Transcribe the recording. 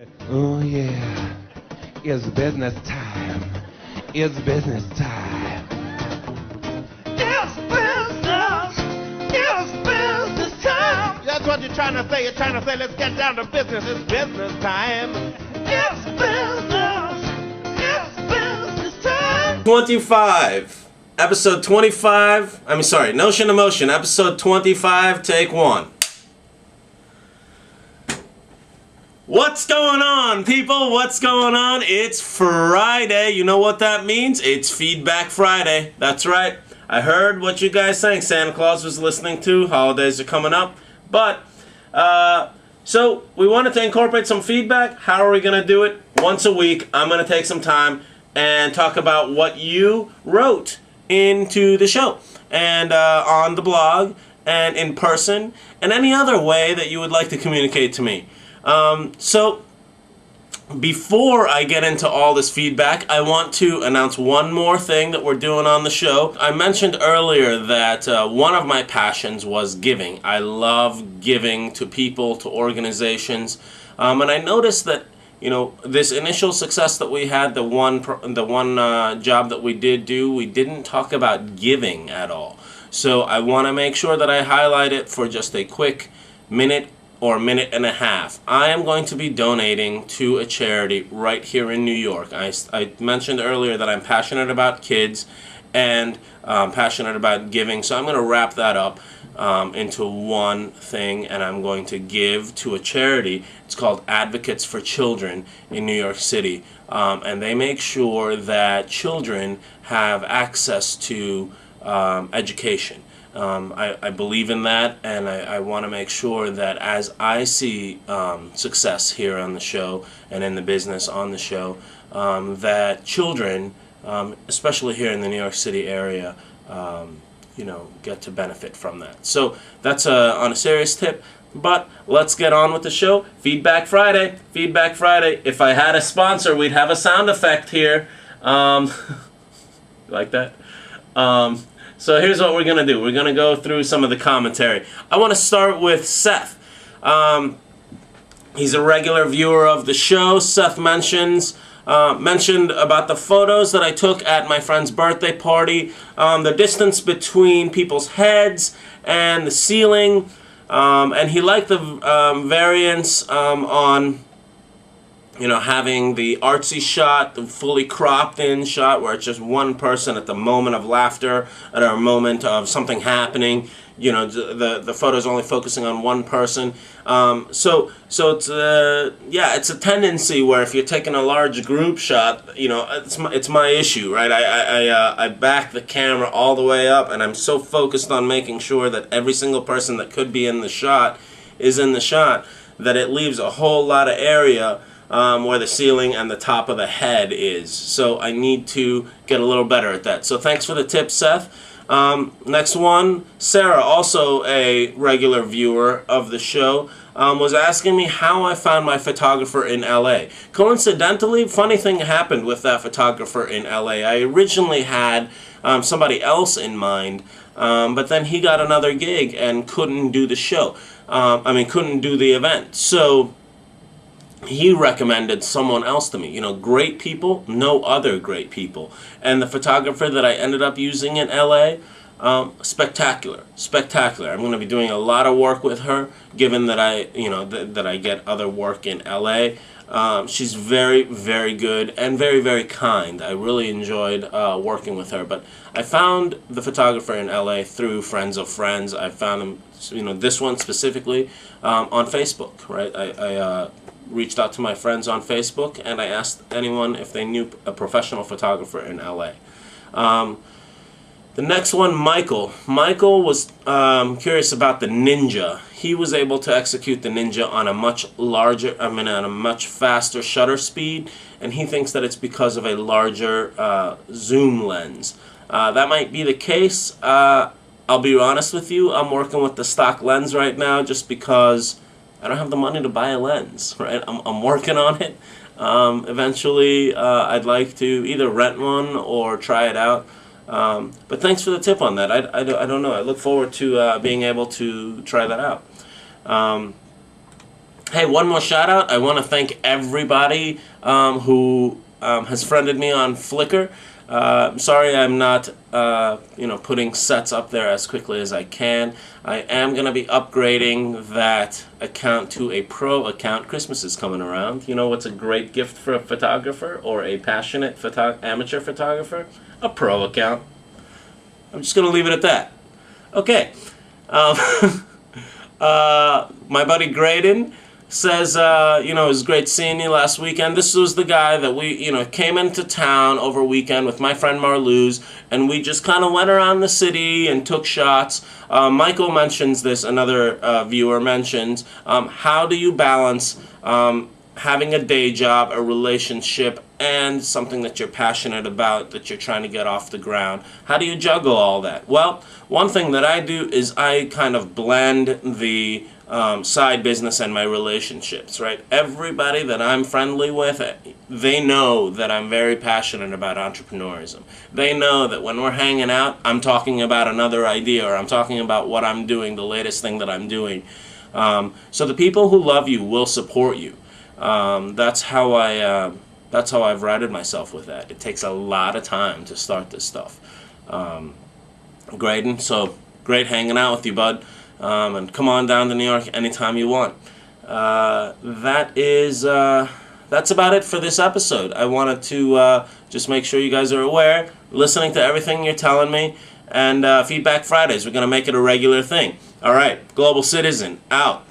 Oh yeah, it's business time. It's business time. It's business. It's business time. That's what you're trying to say. You're trying to say, let's get down to business. It's business time. It's business. It's business time. 25. Episode 25. Notion to Motion. Episode 25, take 1. What's going on, people? What's going on? It's Friday. You know what that means? It's Feedback Friday. That's right. I heard what you guys saying. Santa Claus was listening to. Holidays are coming up. But, so we wanted to incorporate some feedback. How are we going to do it? Once a week, I'm going to take some time and talk about what you wrote into the show. And on the blog, and in person, and any other way that you would like to communicate to me. So, before I get into all this feedback, I want to announce one more thing that we're doing on the show. I mentioned earlier that one of my passions was giving. I love giving to people, to organizations, and I noticed that, you know, this initial success that we had, the one job that we did do, we didn't talk about giving at all. So I want to make sure that I highlight it for just a quick minute or minute and a half. I am going to be donating to a charity right here in New York. I mentioned earlier that I'm passionate about kids and passionate about giving, so I'm going to wrap that up into one thing, and I'm going to give to a charity. It's called Advocates for Children in New York City, and they make sure that children have access to education. I believe in that, and I want to make sure that as I see success here on the show and in the business on the show, that children, especially here in the New York City area, you know, get to benefit from that. So that's on a serious tip, but let's get on with the show. Feedback Friday. Feedback Friday. If I had a sponsor, we'd have a sound effect here. Like that? So here's what we're going to do. We're going to go through some of the commentary. I want to start with Seth. He's a regular viewer of the show. Seth mentioned about the photos that I took at my friend's birthday party, the distance between people's heads and the ceiling, and he liked the variance on, you know, having the artsy shot, the fully cropped in shot where it's just one person at the moment of laughter, at a moment of something happening. You know, the photo's only focusing on one person. So it's it's a tendency where if you're taking a large group shot, you know, it's my issue, right? I back the camera all the way up, and I'm so focused on making sure that every single person that could be in the shot is in the shot that it leaves a whole lot of area where the ceiling and the top of the head is. So I need to get a little better at that. So thanks for the tip, Seth. Next one, Sarah, also a regular viewer of the show, was asking me how I found my photographer in LA. Coincidentally, funny thing happened with that photographer in LA. I originally had somebody else in mind, but then he got another gig and couldn't do the show. Couldn't do the event. So he recommended someone else to me. You know, great people, no other great people. And the photographer that I ended up using in LA, spectacular. I'm going to be doing a lot of work with her, given that that I get other work in LA. She's very, very good and very, very kind. I really enjoyed working with her. But I found the photographer in LA through friends of friends. I found him, you know, this one specifically, on Facebook, right? I reached out to my friends on Facebook, and I asked anyone if they knew a professional photographer in LA. The next one, Michael. Michael was curious about the Ninja. He was able to execute the Ninja on a much faster shutter speed, and he thinks that it's because of a larger zoom lens. That might be the case. I'll be honest with you, I'm working with the stock lens right now just because I don't have the money to buy a lens, right? I'm working on it. Eventually, I'd like to either rent one or try it out. But thanks for the tip on that. I don't know. I look forward to being able to try that out. Hey, one more shout out. I want to thank everybody who has friended me on Flickr. Sorry I'm not, putting sets up there as quickly as I can. I am going to be upgrading that account to a pro account. Christmas is coming around. You know what's a great gift for a photographer or a passionate amateur photographer? A pro account. I'm just going to leave it at that. Okay. My buddy Graydon says, it was great seeing you last weekend. This was the guy that we, came into town over weekend with my friend Marluz, and we just kind of went around the city and took shots. Michael mentions this, another viewer mentions, how do you balance having a day job, a relationship, and something that you're passionate about, that you're trying to get off the ground? How do you juggle all that? Well, one thing that I do is I kind of blend the side business and my relationships, right? Everybody that I'm friendly with, they know that I'm very passionate about entrepreneurism. They know that when we're hanging out, I'm talking about another idea, or I'm talking about what I'm doing, the latest thing that I'm doing. So the people who love you will support you. That's how I've righted myself with that. It takes a lot of time to start this stuff. Graydon, so great hanging out with you, bud. And come on down to New York anytime you want. That's about it for this episode. I wanted to just make sure you guys are aware, listening to everything you're telling me, and Feedback Fridays. We're going to make it a regular thing. All right, Global Citizen, out.